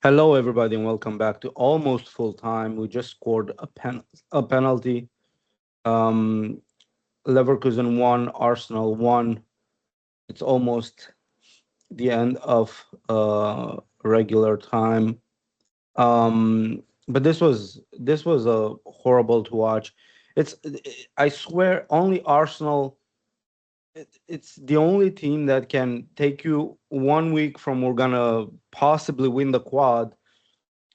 Hello, everybody, and welcome back to Almost Full Time. We just scored a penalty. Um, Leverkusen won, Arsenal won. It's almost the end of regular time. But this was a horrible to watch. It's I swear only Arsenal. It's the only team that can take you 1 week from we're gonna possibly win the quad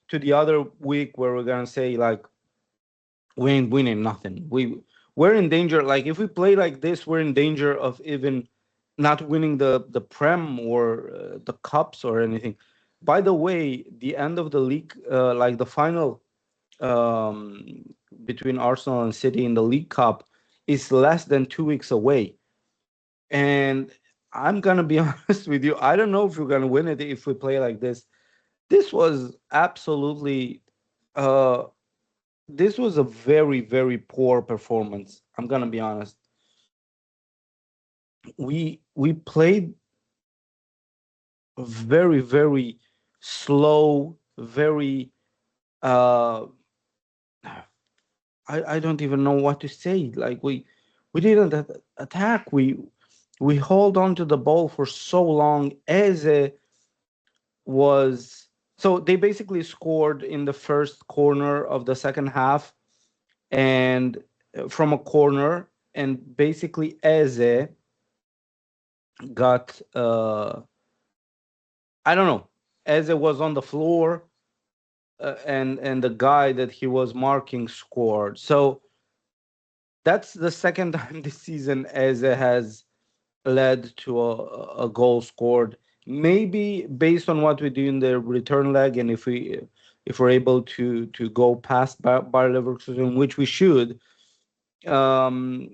to the other week where we're gonna say like we ain't winning nothing. We're in danger. Like if we play like this, we're in danger of even not winning the prem or the cups or anything. By the way, the end of the league, like the final between Arsenal and City in the League Cup, is less than 2 weeks away. And I'm gonna be honest with you. I don't know if we're gonna win it if we play like this. This was absolutely uh this was a very very poor performance. I'm gonna be honest. We played very very slow, very uh I don't even know what to say. Like we didn't attack. We hold on to the ball for so long. Eze was so they basically scored in the first corner of the second half, and from a corner, and basically Eze got I don't know, Eze was on the floor, and the guy that he was marking scored. So that's the second time this season Eze has led to a goal scored. Maybe based on what we do in the return leg, and if we're able to go past Bayer Leverkusen, which we should, um,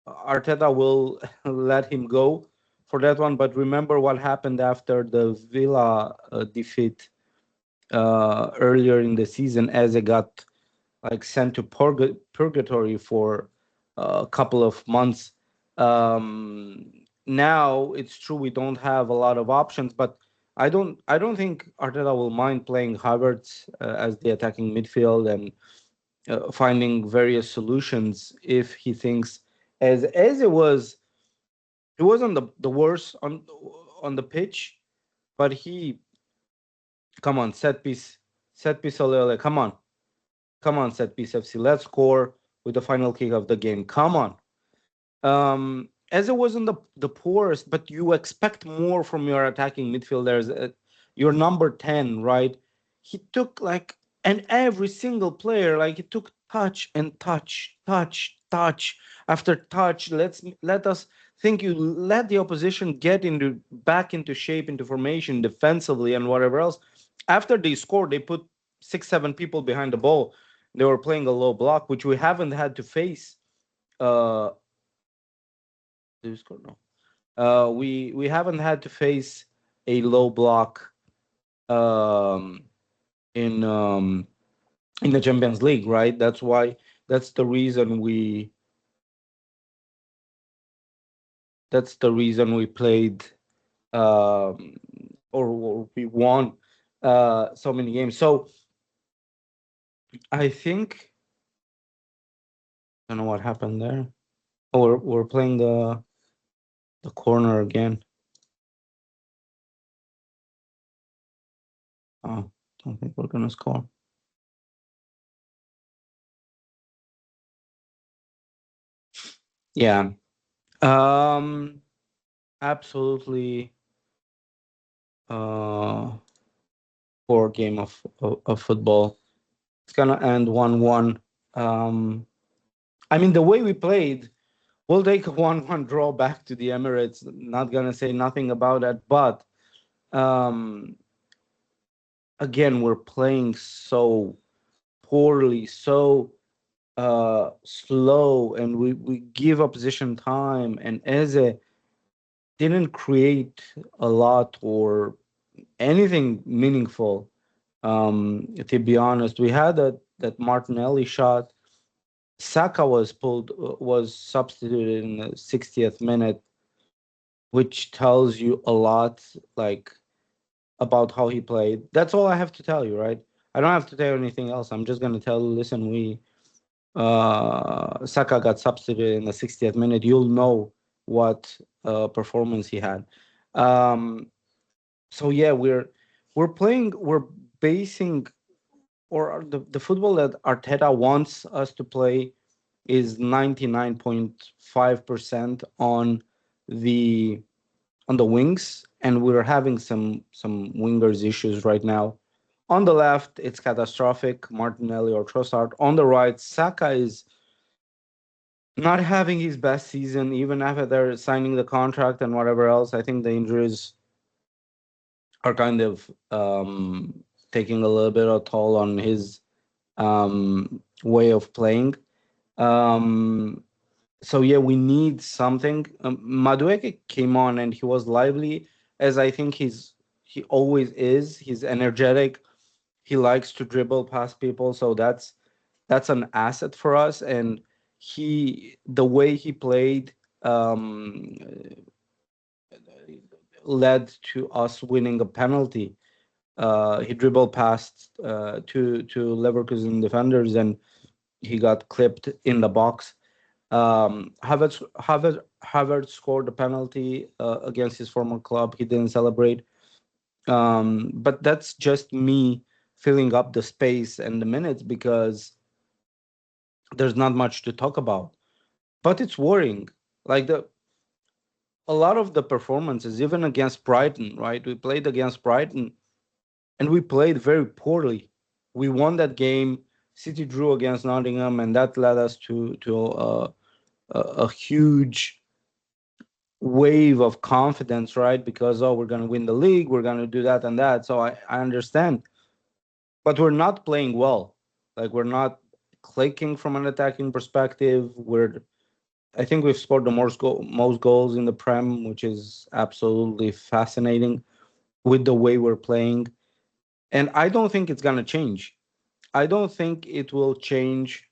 Arteta will let him go for that one. But remember what happened after the Villa defeat earlier in the season, as it got like sent to purgatory for a couple of months. Now it's true we don't have a lot of options, but I don't think Arteta will mind playing Havertz as the attacking midfield and finding various solutions if he thinks as it wasn't the worst on the pitch, but he come on set piece ole, ole, come on set piece FC, let's score with the final kick of the game, come on. As it wasn't the poorest, but you expect more from your attacking midfielders. Your number 10, right? He took like, and every single player, like he took touch and touch after touch. Let us think you let the opposition get into back into shape, into formation defensively and whatever else. After they scored, they put 6, 7 people behind the ball. They were playing a low block, which we haven't had to face. Uh, did we score? No. We haven't had to face a low block um, in um, in the Champions League, right? That's why. That's the reason we. That's the reason we played, um, or we won so many games. So I think I don't know what happened there. Oh, we're playing the corner again. Oh, don't think we're gonna score. Yeah. Um. Absolutely. Uh. Poor game of football. It's gonna end 1-1. Um, I mean, the way we played, we'll take a 1-1 draw back to the Emirates. Not gonna say nothing about that, but um, again, we're playing so poorly, so slow, and we give opposition time. And Eze didn't create a lot or anything meaningful. To be honest, we had that Martinelli shot. Saka was substituted in the 60th minute, which tells you a lot. Like about how he played. That's all I have to tell you, right? I don't have to tell you anything else. I'm just gonna tell you, listen, we Saka got substituted in the 60th minute. You'll know what performance he had. Um, so yeah, we're basing, or the football that Arteta wants us to play is 99.5% the on the wings, and we're having some wingers issues right now. On the left, it's catastrophic, Martinelli or Trossard. On the right, Saka is not having his best season, even after they're signing the contract and whatever else. I think the injuries are kind of taking a little bit of toll on his way of playing. Um, so yeah, we need something. Madueke came on and he was lively, as I think he always is. He's energetic. He likes to dribble past people, so that's an asset for us. And the way he played um, led to us winning a penalty. He dribbled past two Leverkusen defenders and he got clipped in the box. Havertz scored a penalty against his former club. He didn't celebrate, but that's just me filling up the space and the minutes because there's not much to talk about. But it's worrying. Like a lot of the performances, even against Brighton, right? We played against Brighton and we played very poorly. We won that game. City drew against Nottingham, and that led us to a huge wave of confidence, right? Because oh, we're gonna win the league, we're gonna do that and that. So I understand, but we're not playing well. Like we're not clicking from an attacking perspective. I think we've scored the most goals in the Prem, which is absolutely fascinating with the way we're playing. And I don't think it's gonna change. I don't think it will change.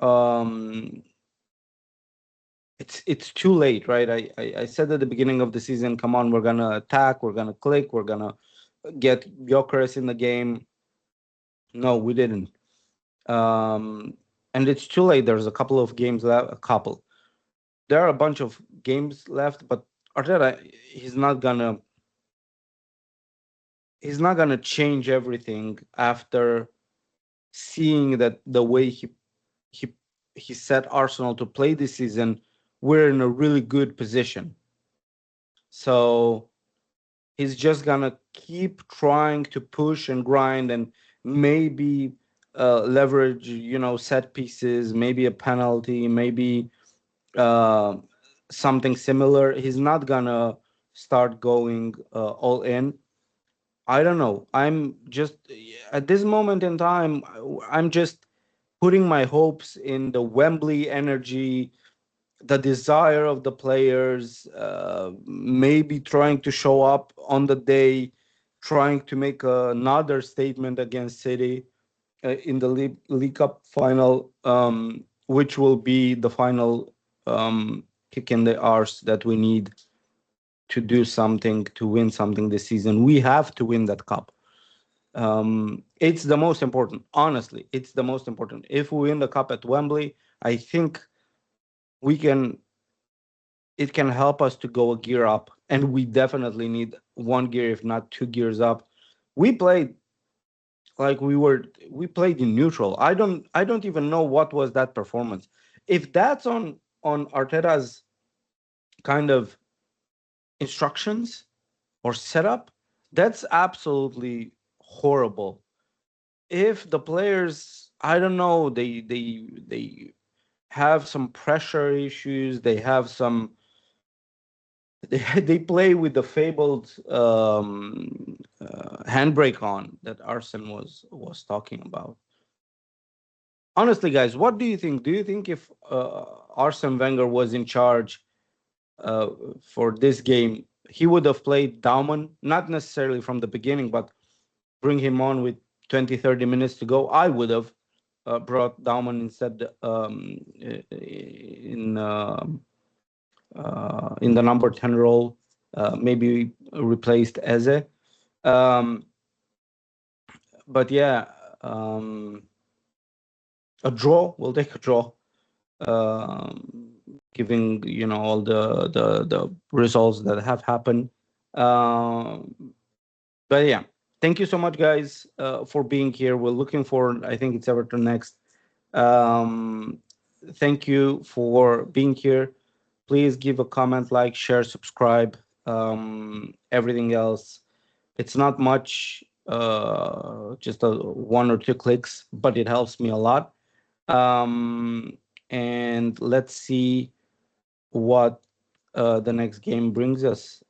Um, it's too late, right? I said at the beginning of the season, come on, we're gonna attack, we're gonna click, we're gonna get Gyökeres in the game. No, we didn't. Um, and it's too late. There's a couple of games left. A couple. There are a bunch of games left, but Arteta, he's not gonna change everything after seeing that the way he he set Arsenal to play this season, we're in a really good position. So he's just gonna keep trying to push and grind and maybe leverage, set pieces, maybe a penalty, maybe uh, something similar. He's not gonna start going all in. I don't know. I'm just at this moment in time, I'm just putting my hopes in the Wembley energy, the desire of the players, maybe trying to show up on the day, trying to make another statement against City in the League Cup final, which will be the final kick in the arse that we need to do something, to win something this season. We have to win that cup. It's the most important. Honestly, it's the most important. If we win the cup at Wembley, I think we can it can help us to go a gear up, and we definitely need one gear, if not two gears up. We played like we played in neutral. I don't even know what was that performance. If that's on Arteta's kind of instructions or setup, that's absolutely horrible. If the players, I don't know, they have some pressure issues, they have some they play with the fabled handbrake on that Arsene was talking about. Honestly, guys, what do you think? Do you think if Arsene Wenger was in charge uh, for this game, he would have played Dauman, not necessarily from the beginning, but bring him on with 20, 30 minutes to go? I would have brought Dauman instead in the number 10 role, maybe replaced Eze. Um, but yeah, um, a draw. We'll take a draw. Um, Giving all the results that have happened. Um, but yeah, thank you so much, guys, for being here. We're looking forward. I think it's Everton next. Um, Thank you for being here. Please give a comment, like, share, subscribe. Everything else, it's not much, just a one or two clicks, but it helps me a lot. Um, and let's see what the next game brings us.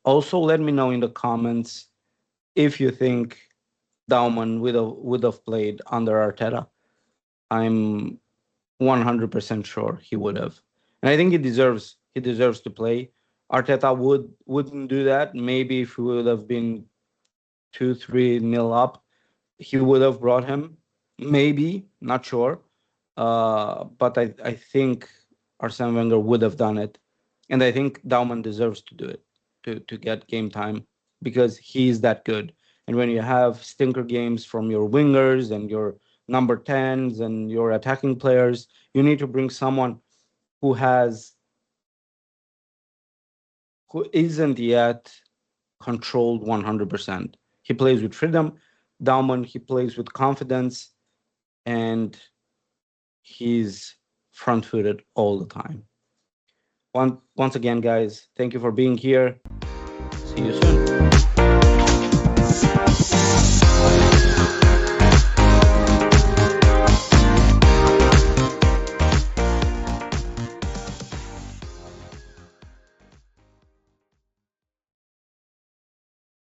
Also, let me know in the comments if you think Dauman would have played under Arteta. I'm 100% sure he would have, and I think he deserves to play. Arteta wouldn't do that. Maybe if we would have been 2-3 nil up, he would have brought him. Maybe, not sure. But I think Arsene Wenger would have done it, and I think Dauman deserves to do it to get game time because he's that good. And when you have stinker games from your wingers and your number tens and your attacking players, you need to bring someone who has who isn't yet controlled 100%. He plays with freedom. Dauman, he plays with confidence, and he's front-footed all the time. Once again, guys, thank you for being here. See you soon.